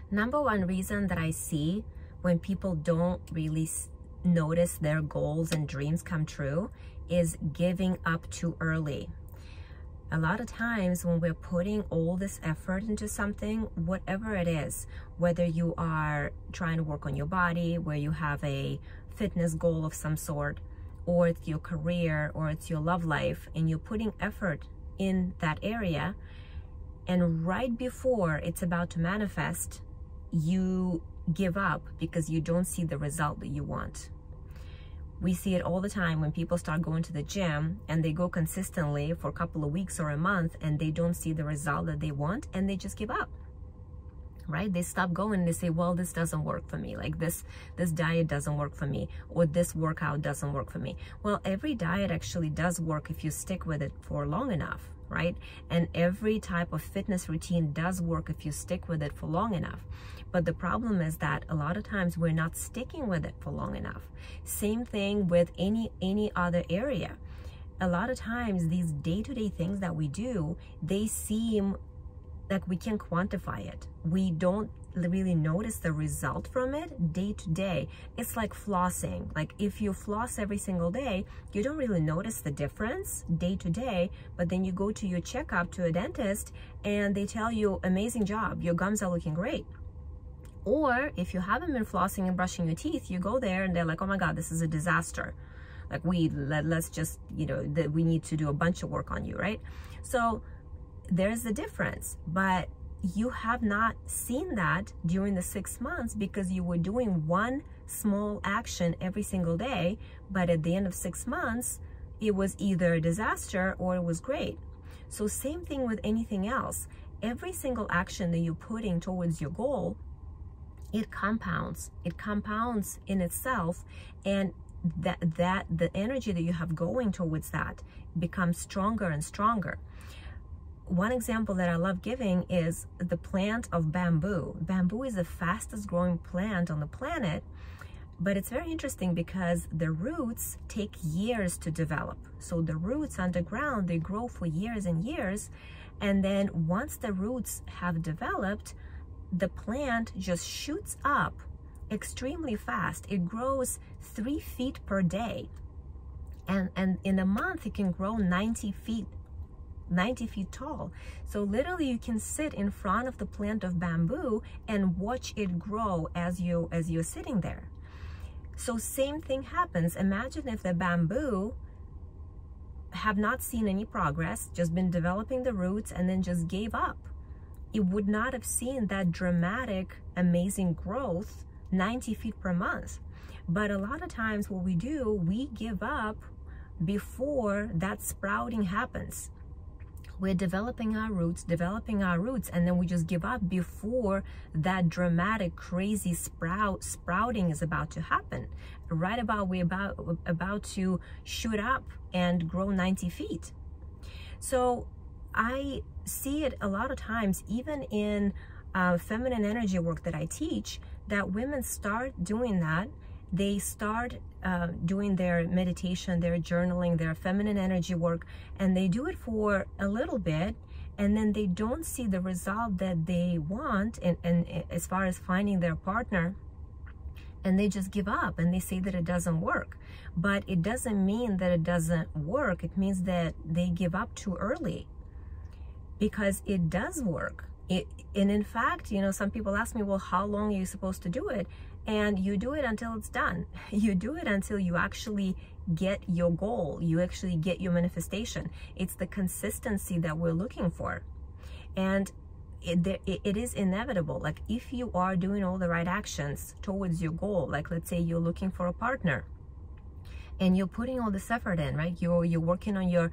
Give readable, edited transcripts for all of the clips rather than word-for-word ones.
Number one reason that I see when people don't really notice their goals and dreams come true is giving up too early. A lot of times when we're putting all this effort into something, whatever it is, whether you are trying to work on your body, where you have a fitness goal of some sort, or it's your career, or it's your love life, and you're putting effort in that area, and right before it's about to manifest, you give up because you don't see the result that you want. We see it all the time when people start going to the gym and they go consistently for a couple of weeks or a month and they don't see the result that they want, and they just give up, right? They stop going and they say, well, this doesn't work for me. Like this diet doesn't work for me, or this workout doesn't work for me. Well, every diet actually does work if you stick with it for long enough, right? And every type of fitness routine does work if you stick with it for long enough. But the problem is that a lot of times we're not sticking with it for long enough. Same thing with any other area. A lot of times these day-to-day things that we do, they seem like we can quantify it. We don't really notice the result from it day to day. It's like flossing. Like if you floss every single day, you don't really notice the difference day to day, but then you go to your checkup to a dentist and they tell you, amazing job, your gums are looking great. Or if you haven't been flossing and brushing your teeth, you go there and they're like, oh my God, this is a disaster. Like let's just, we need to do a bunch of work on you, right? So there's the difference, but you have not seen that during the 6 months because you were doing one small action every single day, but at the end of 6 months, it was either a disaster or it was great. So same thing with anything else. Every single action that you're putting towards your goal, it compounds in itself, and that the energy that you have going towards that becomes stronger and stronger. One example that I love giving is the plant of bamboo. Bamboo is the fastest growing plant on the planet, but it's very interesting because the roots take years to develop. So the roots underground, they grow for years and years, and then once the roots have developed, the plant just shoots up extremely fast. It grows 3 feet per day, and in a month it can grow 90 feet tall. So literally you can sit in front of the plant of bamboo and watch it grow as you're sitting there. So same thing happens. Imagine if the bamboo have not seen any progress, just been developing the roots and then just gave up. It would not have seen that dramatic, amazing growth 90 feet per month. But a lot of times what we do, we give up before that sprouting happens. We're developing our roots, and then we just give up before that dramatic, crazy sprouting is about to happen. Right about we're about to shoot up and grow 90 feet. So I see it a lot of times, even in feminine energy work that I teach, that women start doing that. They start doing their meditation, their journaling, their feminine energy work, and they do it for a little bit, and then they don't see the result that they want and as far as finding their partner, and they just give up and they say that it doesn't work. But it doesn't mean that it doesn't work. It means that they give up too early, because it does work. And in fact, some people ask me, well, how long are you supposed to do it? And you do it until it's done. You do it until you actually get your goal. You actually get your manifestation. It's the consistency that we're looking for. And it is inevitable. Like if you are doing all the right actions towards your goal, like let's say you're looking for a partner, and you're putting all this effort in, right? You're working on your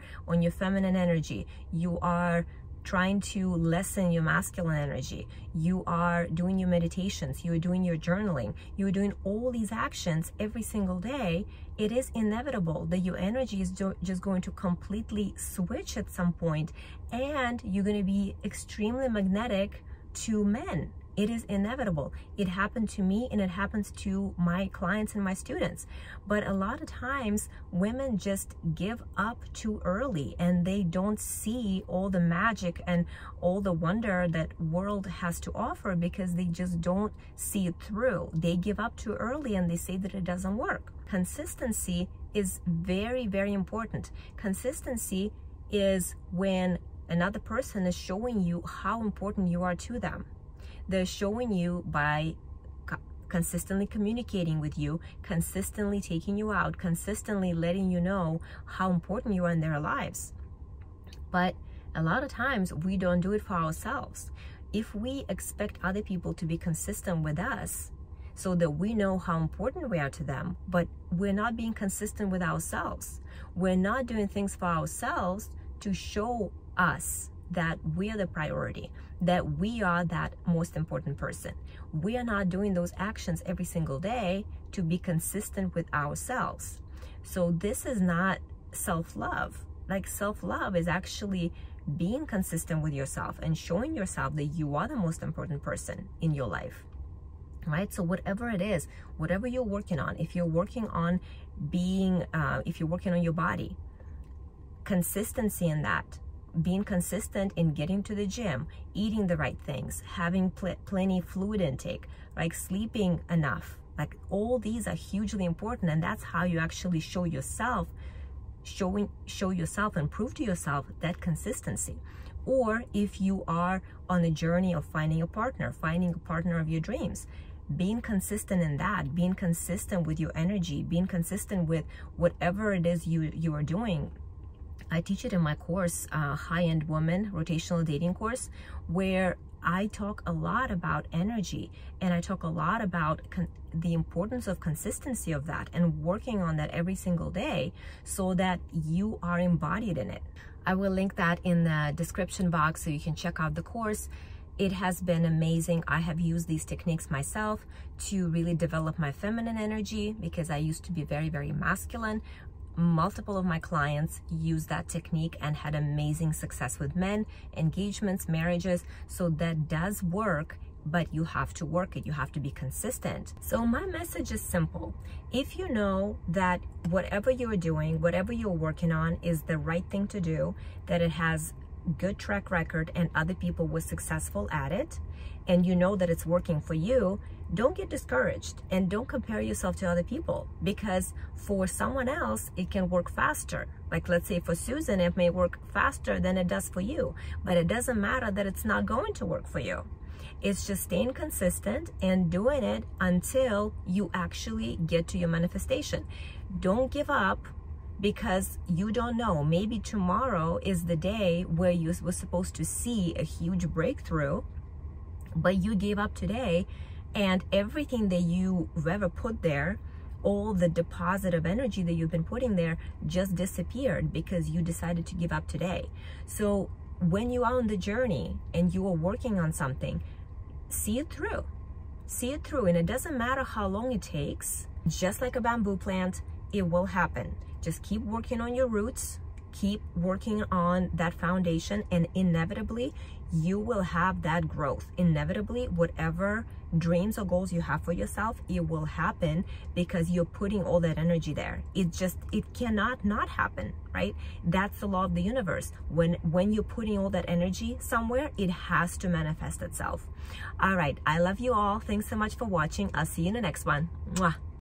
feminine energy. You are trying to lessen your masculine energy. You are doing your meditations. You're doing your journaling. You're doing all these actions every single day. It is inevitable that your energy is just going to completely switch at some point, and you're going to be extremely magnetic to men. It is inevitable. It happened to me and it happens to my clients and my students. But a lot of times women just give up too early and they don't see all the magic and all the wonder that world has to offer because they just don't see it through. They give up too early and they say that it doesn't work. Consistency is very, very important. Consistency is when another person is showing you how important you are to them. They're showing you by consistently communicating with you, consistently taking you out, consistently letting you know how important you are in their lives. But a lot of times we don't do it for ourselves. If we expect other people to be consistent with us so that we know how important we are to them, but we're not being consistent with ourselves, we're not doing things for ourselves to show us that we are the priority, that we are that most important person. We are not doing those actions every single day to be consistent with ourselves. So this is not self-love. Like, self-love is actually being consistent with yourself and showing yourself that you are the most important person in your life, right? So whatever it is, whatever you're working on, if you're working on being, if you're working on your body, consistency in that, being consistent in getting to the gym, eating the right things, having plenty fluid intake, like sleeping enough, like all these are hugely important. And that's how you actually show yourself, show yourself and prove to yourself that consistency. Or if you are on a journey of finding a partner of your dreams, being consistent in that, being consistent with your energy, being consistent with whatever it is you are doing. I teach it in my course, High-End Woman Rotational Dating course, where I talk a lot about energy and I talk a lot about the importance of consistency of that and working on that every single day so that you are embodied in it. I will link that in the description box so you can check out the course. It has been amazing. I have used these techniques myself to really develop my feminine energy because I used to be very, very masculine. Multiple of my clients use that technique and had amazing success with men, engagements, marriages. So that does work, but you have to work it. You have to be consistent. So my message is simple. If you know that whatever you're doing, whatever you're working on is the right thing to do, that it has good track record and other people were successful at it, and you know that it's working for you, don't get discouraged and don't compare yourself to other people, because for someone else it can work faster. Like, let's say for Susan it may work faster than it does for you, but it doesn't matter that it's not going to work for you. It's just staying consistent and doing it until you actually get to your manifestation. Don't give up, because you don't know, maybe tomorrow is the day where you were supposed to see a huge breakthrough, but you gave up today, and everything that you ever put there, all the deposit of energy that you've been putting there just disappeared because you decided to give up today. So when you are on the journey and you are working on something, see it through. See it through, and it doesn't matter how long it takes. Just like a bamboo plant, it will happen. Just keep working on your roots, keep working on that foundation, and inevitably you will have that growth. Inevitably, whatever dreams or goals you have for yourself, it will happen because you're putting all that energy there. It cannot not happen, right? That's the law of the universe. When you're putting all that energy somewhere, it has to manifest itself. All right, I love you all. Thanks so much for watching. I'll see you in the next one. Mwah.